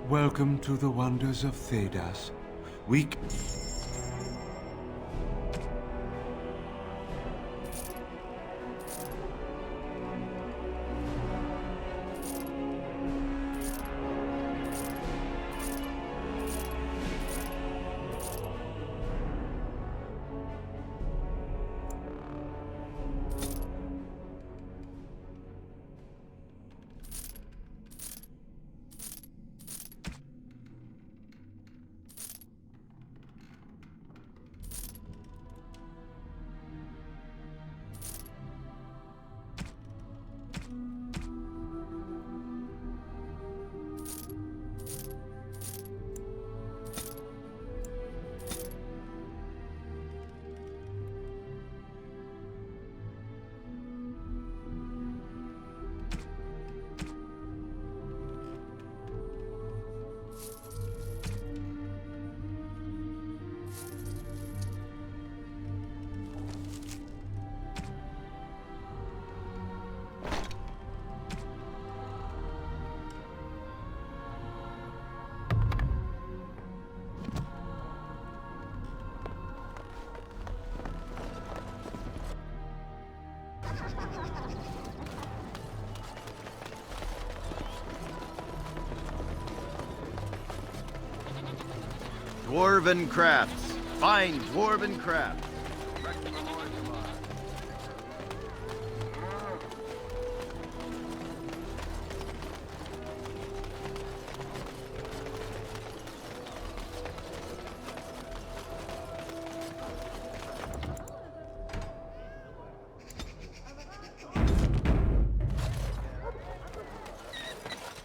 Welcome to the wonders of Thedas. We... Dwarven crafts. Fine dwarven crafts.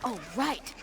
Oh, right.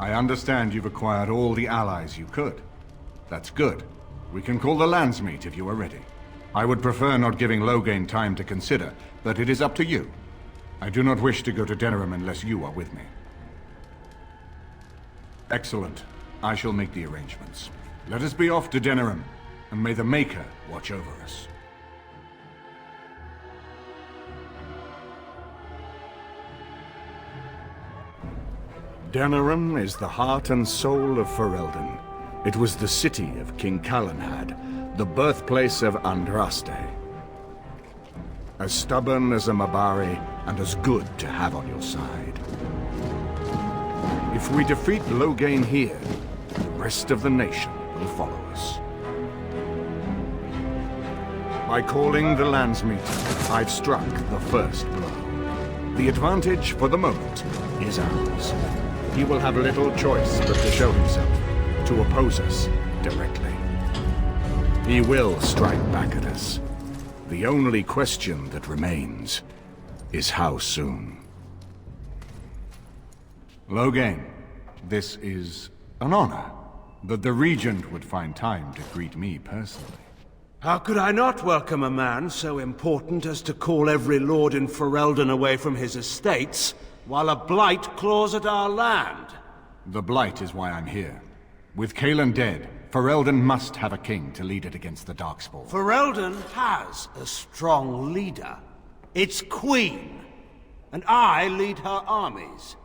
I understand you've acquired all the allies you could. That's good. We can call the Landsmeet if you are ready. I would prefer not giving Loghain time to consider, but it is up to you. I do not wish to go to Denerim unless you are with me. Excellent. I shall make the arrangements. Let us be off to Denerim, and may the Maker watch over us. Denerim is the heart and soul of Ferelden. It was the city of King Calenhad, the birthplace of Andraste. As stubborn as a Mabari, and as good to have on your side. If we defeat Loghain here, the rest of the nation will follow us. By calling the Landsmeet, I've struck the first blow. The advantage, for the moment, is ours. He will have little choice but to show himself, to oppose us directly. He will strike back at us. The only question that remains is how soon. Loghain, this is an honor, that the Regent would find time to greet me personally. How could I not welcome a man so important as to call every lord in Ferelden away from his estates, while a blight claws at our land? The blight is why I'm here. With Cailan dead, Ferelden must have a king to lead it against the Darkspawn. Ferelden has a strong leader. its queen. And I lead her armies.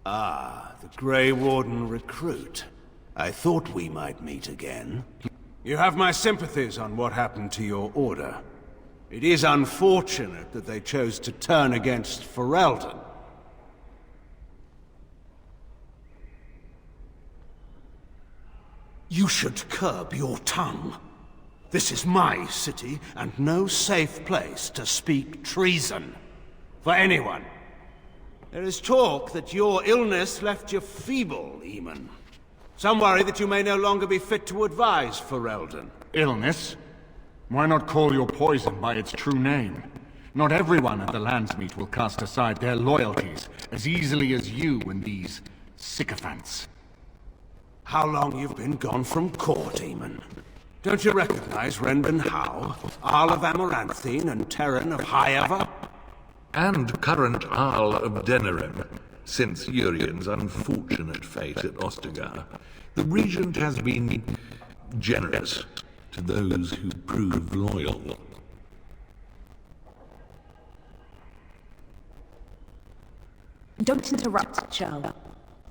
Ah, the Grey Warden recruit. I thought we might meet again. You have my sympathies on what happened to your order. It is unfortunate that they chose to turn against Ferelden. You should curb your tongue. This is my city, and no safe place to speak treason. For anyone. There is talk that your illness left you feeble, Eamon. Some worry that you may no longer be fit to advise Ferelden. Illness? Why not call your poison by its true name? Not everyone at the Landsmeet will cast aside their loyalties as easily as you and these sycophants. How long you've been gone from court, Eamon? Don't you recognize Rendon Howe, Arl of Amaranthine, and Terran of Highever? And current Arl of Denerim. Since Urien's unfortunate fate at Ostagar, the Regent has been generous to those who prove loyal. Don't interrupt, Charles.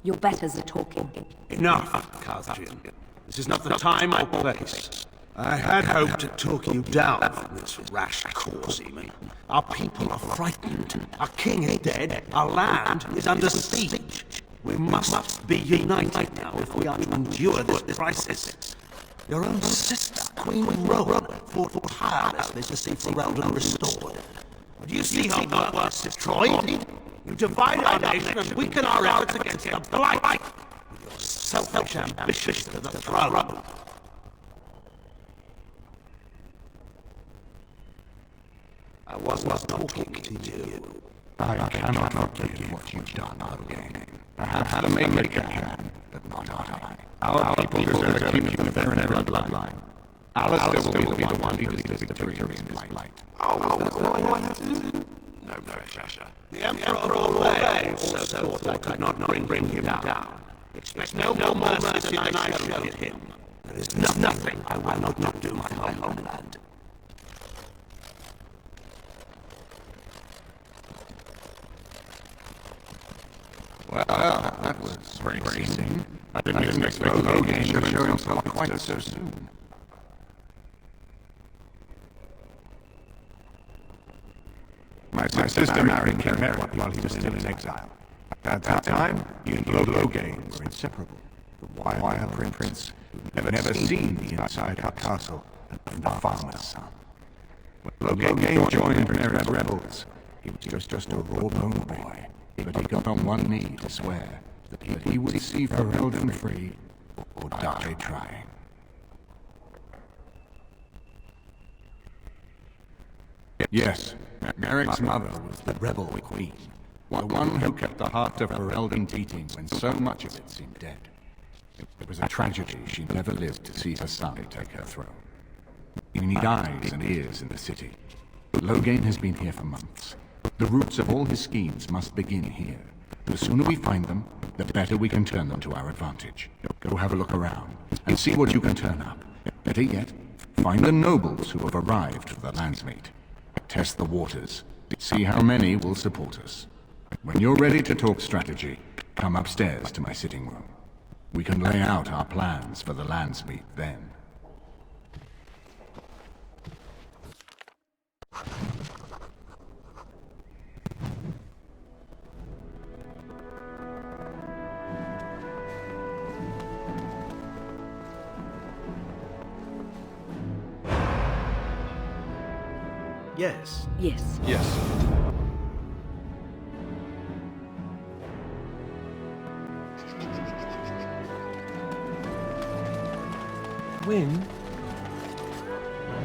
Your betters are talking. Enough, Carthian. This is not the time or place. I had hoped to talk you down from this rash course, Eamon. Our people are frightened. Our king is dead. Our land is under siege. We must be united now if we are to endure this crisis. Your own sister, Queen Rowan, fought tirelessly to see Ferelden restored. Do you see how that was destroyed? You divide our nation and weaken our efforts against the Blight. With your selfish ambitions to the throne. I was not talking to you. I cannot forgive what you've done, Logain. Perhaps the Maker can, but not I. Our people deserve to keep you fair in their bloodline. Alistair will be the one who leads the victory in Blight. No pressure. The Emperor of Orlais also thought I could not bring him down. Expect no more mercy than I showed him. There is nothing I will not do for my homeland. Well, that was bracing. I didn't expect Logain to show himself quite so soon. My sister married King Merrick while he was still in exile. At that time, he and Logain were inseparable. The wild prince who never seen the inside her castle and the farmer's son. When Logain joined Merrick's rebels, he was just a raw-boned boy. But he got on one knee to swear that he would see Ferelden free or die trying. Yes, Merrick's mother was the rebel queen, the one who kept the heart of Ferelden beating when so much of it seemed dead. It was a tragedy she never lived to see her son take her throne. We need eyes and ears in the city. Logain has been here for months. The roots of all his schemes must begin here. The sooner we find them, the better we can turn them to our advantage. Go have a look around, and see what you can turn up. Better yet, find the nobles who have arrived for the Landsmeet. Test the waters, see how many will support us. When you're ready to talk strategy, come upstairs to my sitting room. We can lay out our plans for the Landsmeet then. Yes. Yes. Yes. Wynne,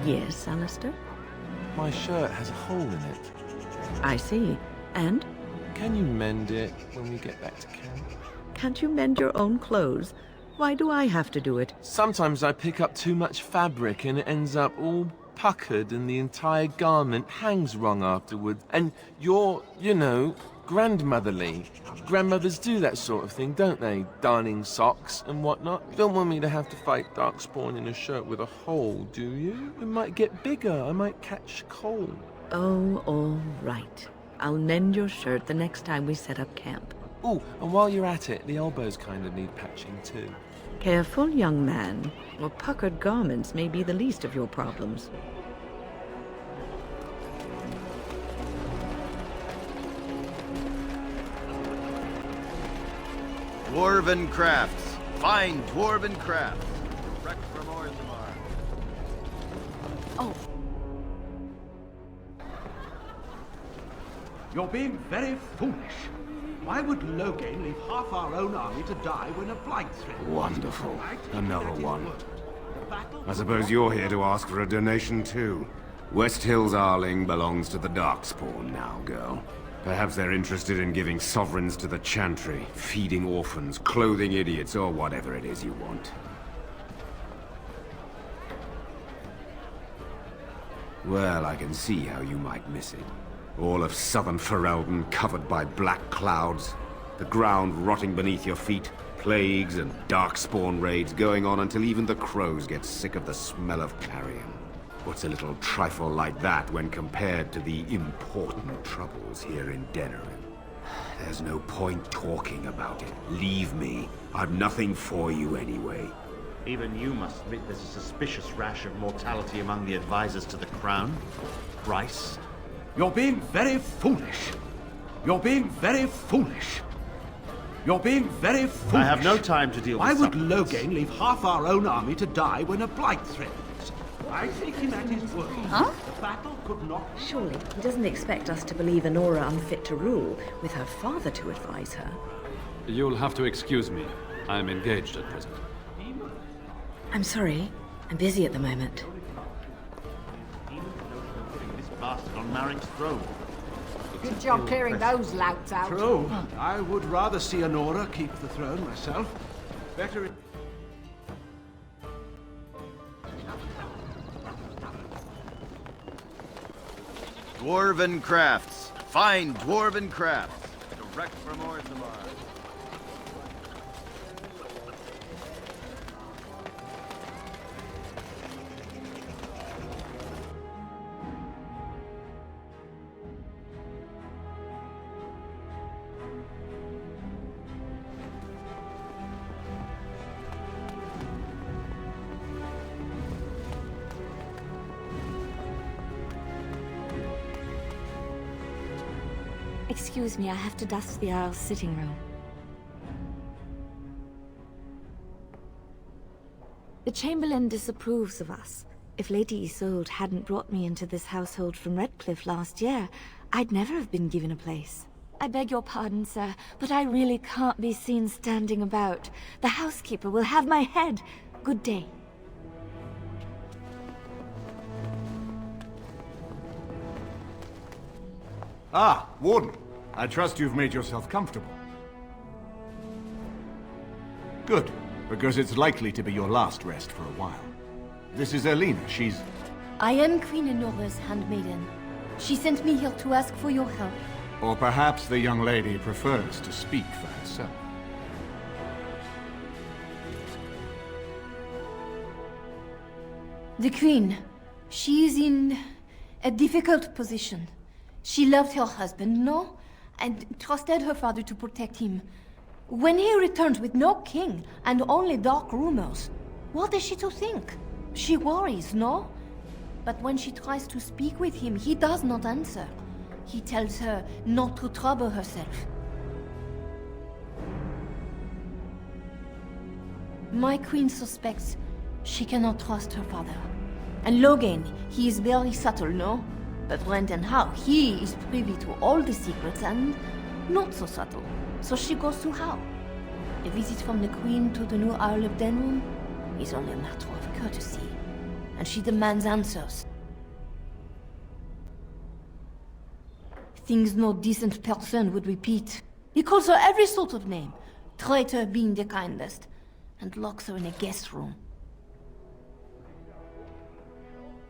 Yes, Alistair? my shirt has a hole in it. I see. And? Can you mend it when we get back to camp? Can't you mend your own clothes? Why do I have to do it? Sometimes I pick up too much fabric and it ends up all puckered and the entire garment hangs wrong afterward. And you're, you know, grandmotherly. Grandmothers do that sort of thing, don't they? Darning socks and whatnot. You don't want me to have to fight Darkspawn in a shirt with a hole, do you? It might get bigger. I might catch cold. Oh, all right. I'll mend your shirt the next time we set up camp. Oh, and while you're at it, the elbows kind of need patching too. Careful, young man. Well, puckered garments may be the least of your problems. Dwarven crafts. Fine dwarven crafts. Direct from Orzammar. Oh, You're being very foolish. Why would Loghain leave half our own army to die when a blight threatened? Wonderful. Another one. I suppose you're here to ask for a donation too. West Hill's Arling belongs to the Darkspawn now, girl. Perhaps they're interested in giving sovereigns to the Chantry, feeding orphans, clothing idiots, or whatever it is you want. Well, I can see how you might miss it. All of southern Ferelden covered by black clouds, the ground rotting beneath your feet, plagues and darkspawn raids going on until even the crows get sick of the smell of carrion. What's a little trifle like that when compared to the important troubles here in Denerim? There's no point talking about it. Leave me. I've nothing for you anyway. Even you must admit there's a suspicious rash of mortality among the advisors to the Crown. Bryce? You're being very foolish. You're being very foolish. You're being very foolish. I have no time to deal with Why would supplements. Loghain leave half our own army to die when a blight threatens? I take him at his word. Huh? The battle could not... surely he doesn't expect us to believe Anora unfit to rule, with her father to advise her. You'll have to excuse me. I'm engaged at present. I'm sorry. I'm busy at the moment. Putting this bastard on Marek's throne. Good job clearing those louts out. True. I would rather see Anora keep the throne myself. Better... Dwarven crafts. Fine dwarven crafts. Direct from Orzammar. Excuse me, I have to dust the Earl's sitting room. The Chamberlain disapproves of us. If Lady Isolde hadn't brought me into this household from Redcliffe last year, I'd never have been given a place. I beg your pardon, sir, but I really can't be seen standing about. The housekeeper will have my head. Good day. Ah, Warden. I trust you've made yourself comfortable. Good, because it's likely to be your last rest for a while. This is Erlina. She's... I am Queen Enora's handmaiden. She sent me here to ask for your help. Or perhaps the young lady prefers to speak for herself. The Queen, she is in a difficult position. She loved her husband, no? And trusted her father to protect him. When he returns with no king and only dark rumors, what is she to think? She worries, no? But when she tries to speak with him, he does not answer. He tells her not to trouble herself. My queen suspects she cannot trust her father. And Loghain, he is very subtle, no? But Brendan Howe, he is privy to all the secrets and not so subtle. So she goes to Howe. A visit from the Queen to the new Earl of Denerim is only a matter of courtesy. And she demands answers. Things no decent person would repeat. He calls her every sort of name, traitor being the kindest, and locks her in a guest room.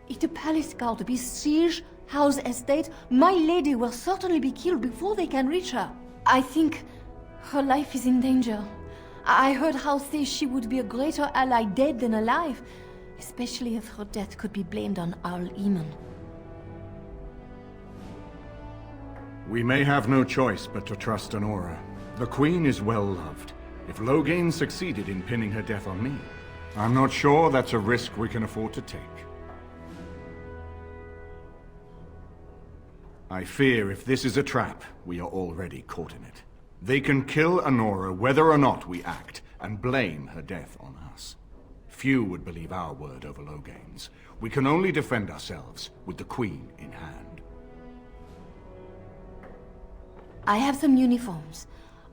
If the palace guard besiege House estate, my lady will certainly be killed before they can reach her. I think her life is in danger. I heard House say she would be a greater ally dead than alive, especially if her death could be blamed on Arl Eamon. We may have no choice but to trust Honora. The Queen is well loved. If Loghain succeeded in pinning her death on me, I'm not sure that's a risk we can afford to take. I fear if this is a trap, we are already caught in it. They can kill Honora whether or not we act, and blame her death on us. Few would believe our word over Loghain's. We can only defend ourselves with the Queen in hand. I have some uniforms.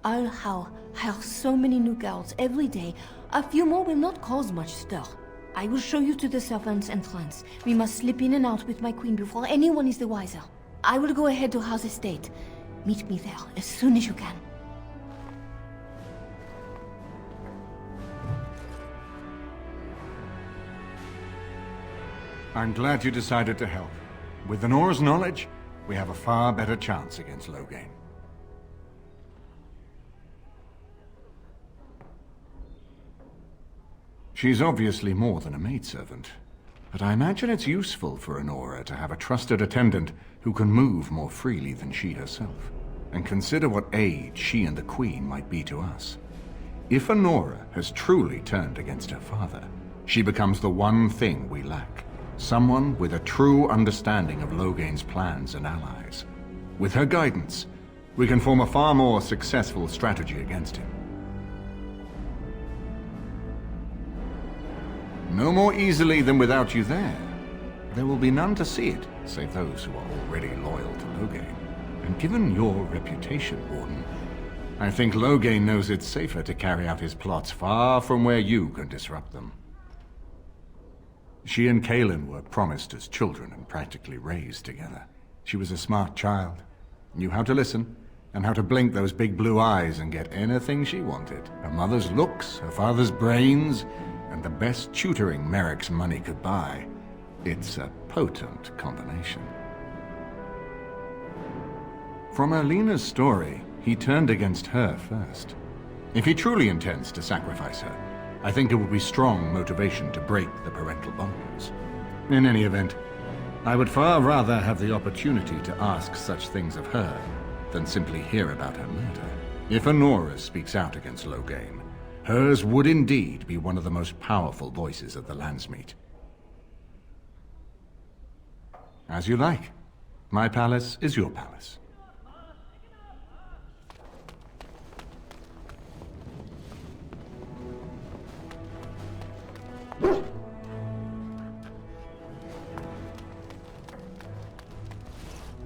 I'll hire so many new girls every day. A few more will not cause much stir. I will show you to the servants' entrance. We must slip in and out with my queen before anyone is the wiser. I will go ahead to House Estate. Meet me there as soon as you can. I'm glad you decided to help. With Honora's knowledge, we have a far better chance against Loghain. She's obviously more than a maidservant, but I imagine it's useful for Honora to have a trusted attendant who can move more freely than she herself. And consider what aid she and the Queen might be to us. If Honora has truly turned against her father, she becomes the one thing we lack. Someone with a true understanding of Loghain's plans and allies. With her guidance, we can form a far more successful strategy against him. No more easily than without you there. There will be none to see it, save those who are already loyal to Loghain. And given your reputation, Warden, I think Loghain knows it's safer to carry out his plots far from where you can disrupt them. She and Kaelin were promised as children and practically raised together. She was a smart child, knew how to listen, and how to blink those big blue eyes and get anything she wanted. Her mother's looks, her father's brains, and the best tutoring Merrick's money could buy. It's a potent combination. From Erlena's story, he turned against her first. If he truly intends to sacrifice her, I think it would be strong motivation to break the parental bonds. In any event, I would far rather have the opportunity to ask such things of her than simply hear about her murder. If Honora speaks out against Loghain, hers would indeed be one of the most powerful voices of the Landsmeet. As you like. My palace is your palace.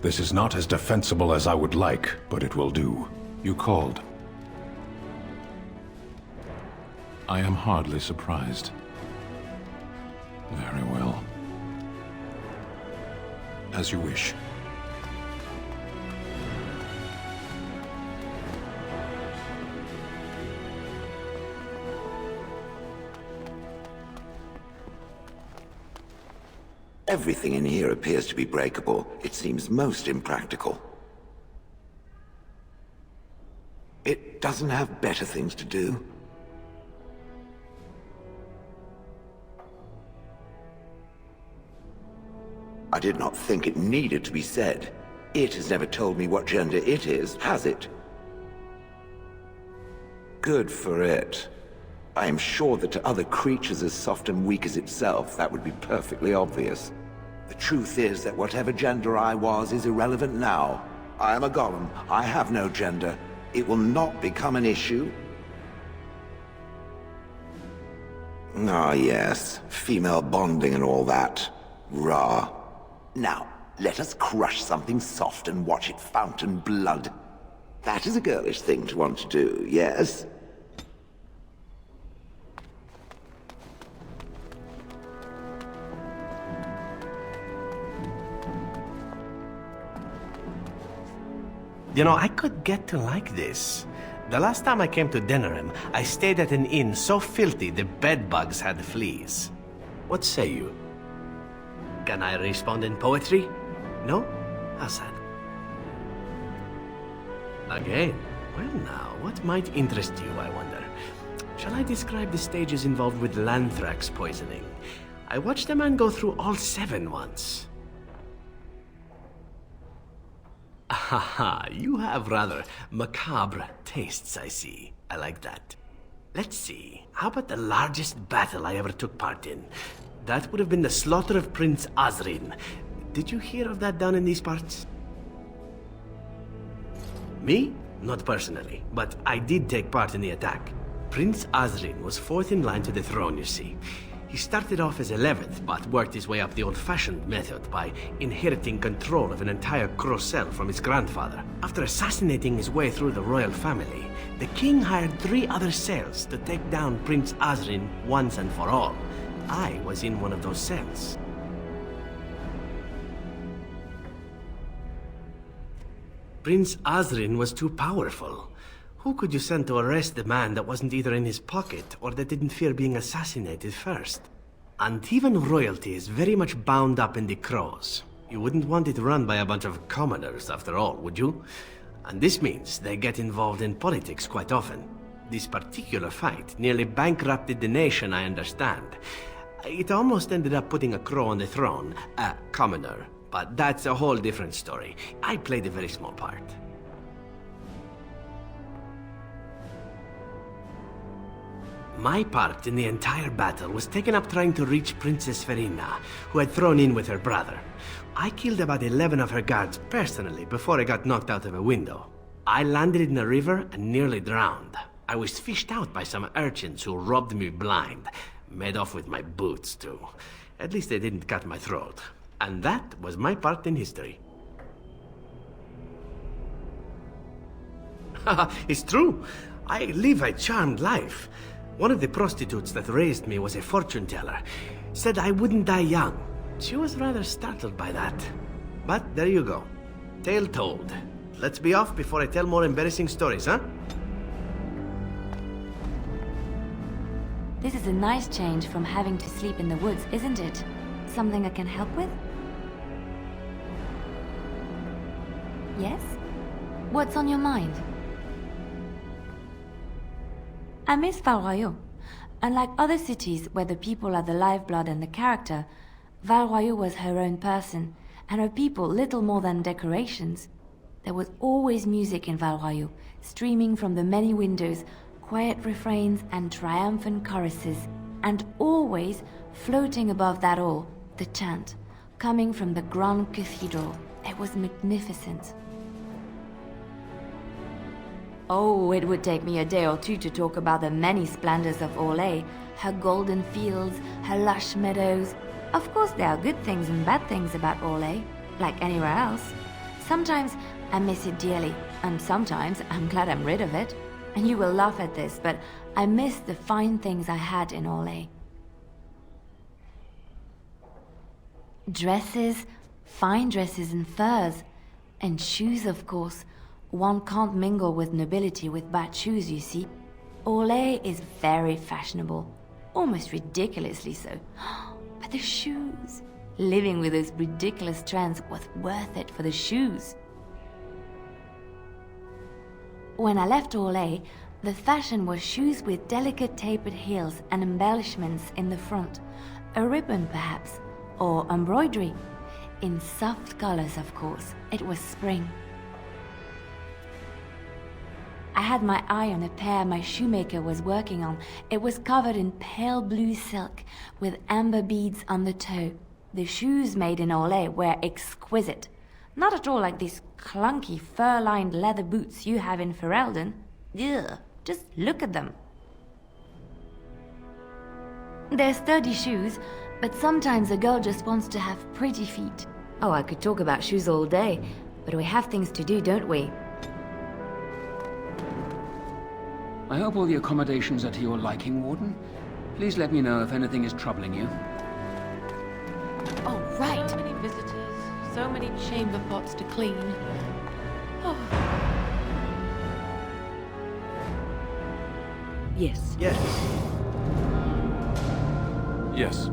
This is not as defensible as I would like, but it will do. You called. I am hardly surprised. Very well. As you wish. Everything in here appears to be breakable. It seems most impractical. It doesn't have better things to do. I did not think it needed to be said. It has never told me what gender it is, has it? Good for it. I am sure that to other creatures as soft and weak as itself, that would be perfectly obvious. The truth is that whatever gender I was is irrelevant now. I am a golem. I have no gender. It will not become an issue. Ah, yes. Female bonding and all that. Rah. Now, let us crush something soft and watch it fountain blood. That is a girlish thing to want to do, yes? You know, I could get to like this. The last time I came to Denerim, I stayed at an inn so filthy the bedbugs had fleas. What say you? Can I respond in poetry? No? How sad. Again? Well now, what might interest you, I wonder? Shall I describe the stages involved with Lanthrax poisoning? I watched a man go through all 7 once. Haha, you have rather macabre tastes, I see. I like that. Let's see, how about the largest battle I ever took part in? That would have been the slaughter of Prince Osrine. Did you hear of that down in these parts? Me? Not personally, but I did take part in the attack. Prince Osrine was 4th in line to the throne, you see. He started off as 11th, but worked his way up the old-fashioned method by inheriting control of an entire Crocel from his grandfather. After assassinating his way through the royal family, the king hired 3 other cells to take down Prince Osrine once and for all. I was in one of those cells. Prince Osrine was too powerful. Who could you send to arrest the man that wasn't either in his pocket or that didn't fear being assassinated first? Antivan royalty is very much bound up in the Crows. You wouldn't want it run by a bunch of commoners, after all, would you? And this means they get involved in politics quite often. This particular fight nearly bankrupted the nation, I understand. It almost ended up putting a Crow on the throne, a commoner. But that's a whole different story. I played a very small part. My part in the entire battle was taken up trying to reach Princess Verina, who had thrown in with her brother. I killed about 11 of her guards personally before I got knocked out of a window. I landed in a river and nearly drowned. I was fished out by some urchins who robbed me blind. Made off with my boots, too. At least they didn't cut my throat. And that was my part in history. Haha, it's true. I live a charmed life. One of the prostitutes that raised me was a fortune teller. Said I wouldn't die young. She was rather startled by that. But there you go. Tale told. Let's be off before I tell more embarrassing stories, huh? This is a nice change from having to sleep in the woods, isn't it? Something I can help with? Yes? What's on your mind? I miss Val Royeaux. Unlike other cities where the people are the lifeblood and the character, Val Royeaux was her own person, and her people little more than decorations. There was always music in Val Royeaux, streaming from the many windows, quiet refrains and triumphant choruses, and always, floating above that all, the chant, coming from the Grand Cathedral. It was magnificent. Oh, it would take me a day or two to talk about the many splendors of Orlais, her golden fields, her lush meadows. Of course there are good things and bad things about Orlais, like anywhere else. Sometimes I miss it dearly, and sometimes I'm glad I'm rid of it. And you will laugh at this, but I miss the fine things I had in Orlais. Dresses, fine dresses and furs, and shoes, of course. One can't mingle with nobility with bad shoes, you see. Orlais is very fashionable, almost ridiculously so. But the shoes, living with those ridiculous trends was worth it for the shoes. When I left Orlais, the fashion was shoes with delicate tapered heels and embellishments in the front, a ribbon perhaps, or embroidery. In soft colors, of course. It was spring. I had my eye on a pair my shoemaker was working on. It was covered in pale blue silk with amber beads on the toe. The shoes made in Orlais were exquisite. Not at all like these clunky fur-lined leather boots you have in Ferelden. Ugh, just look at them. They're sturdy shoes, but sometimes a girl just wants to have pretty feet. Oh, I could talk about shoes all day, but we have things to do, don't we? I hope all the accommodations are to your liking, Warden. Please let me know if anything is troubling you. Oh, right. So many visitors, so many chamber pots to clean. Oh. Yes. Yes. Yes.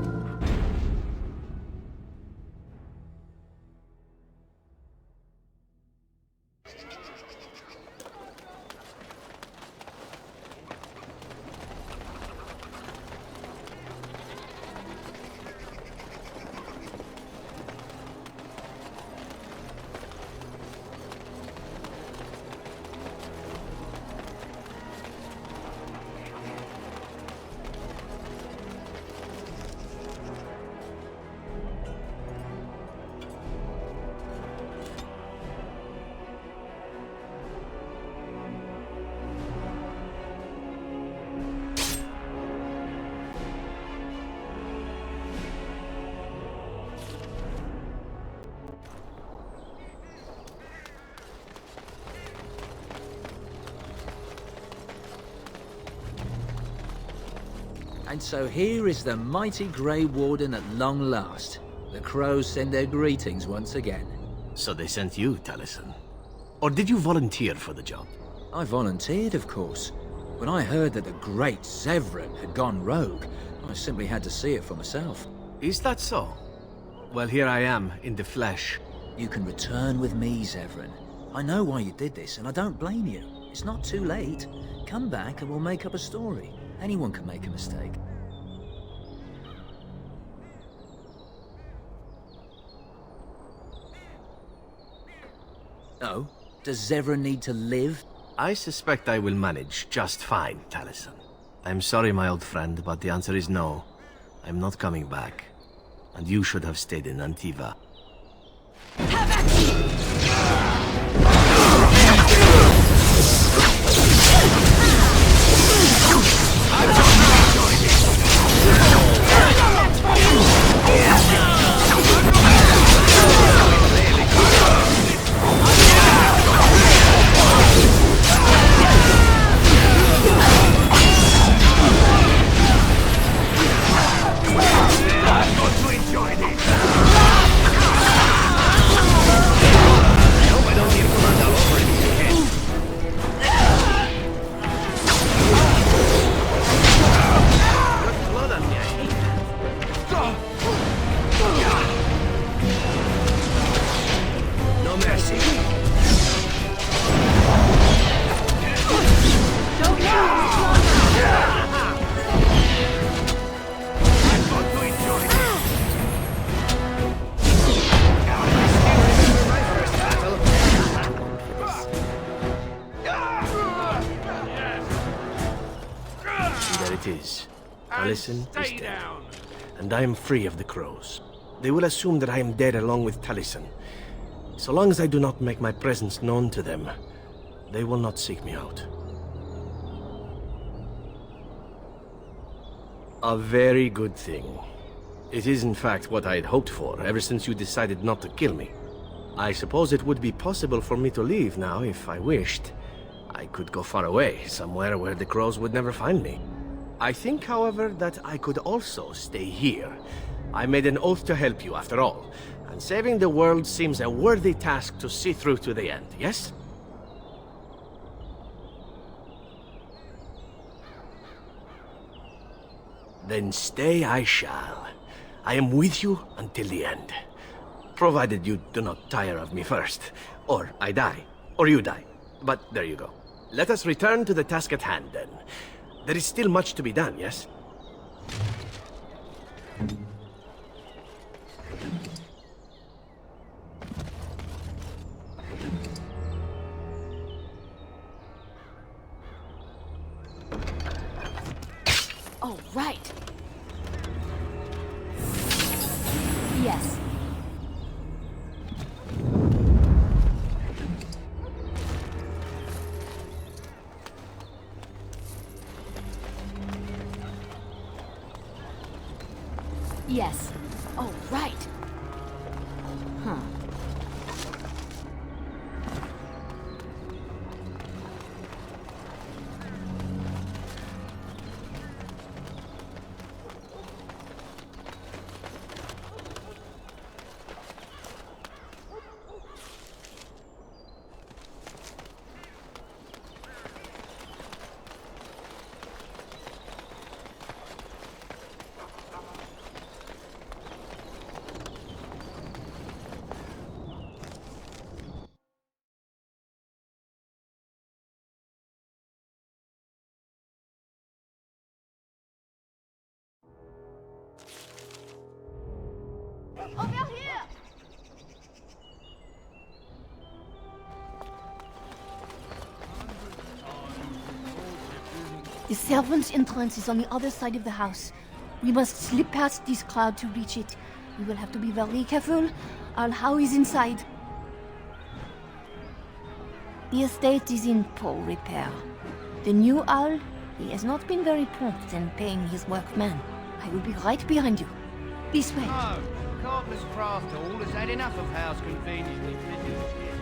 And so here is the mighty Grey Warden at long last. The crows send their greetings once again. So they sent you, Taliesin? Or did you volunteer for the job? I volunteered, of course. When I heard that the great Zevran had gone rogue, I simply had to see it for myself. Is that so? Well, here I am, in the flesh. You can return with me, Zevran. I know why you did this, and I don't blame you. It's not too late. Come back and we'll make up a story. Anyone can make a mistake. Oh? Does Zevran need to live? I suspect I will manage just fine, Taliesin. I'm sorry, my old friend, but the answer is no. I'm not coming back. And you should have stayed in Antiva. Taliesin is dead, and I am free of the crows. They will assume that I am dead along with Taliesin. So long as I do not make my presence known to them, they will not seek me out. A very good thing. It is in fact what I had hoped for ever since you decided not to kill me. I suppose it would be possible for me to leave now if I wished. I could go far away, somewhere where the crows would never find me. I think, however, that I could also stay here. I made an oath to help you, after all, and saving the world seems a worthy task to see through to the end, yes? Then stay I shall. I am with you until the end. Provided you do not tire of me first, or I die, or you die. But there you go. Let us return to the task at hand, then. There is still much to be done, yes? Oh, right. Yes. Yes. Oh, right. Huh. Over here! The servants' entrance is on the other side of the house. We must slip past this crowd to reach it. We will have to be very careful. Our How is inside. The estate is in poor repair. The new owl, he has not been very prompt in paying his workmen. I will be right behind you. This way. No, Carpenter's craft hall has had enough of house conveniently produced here.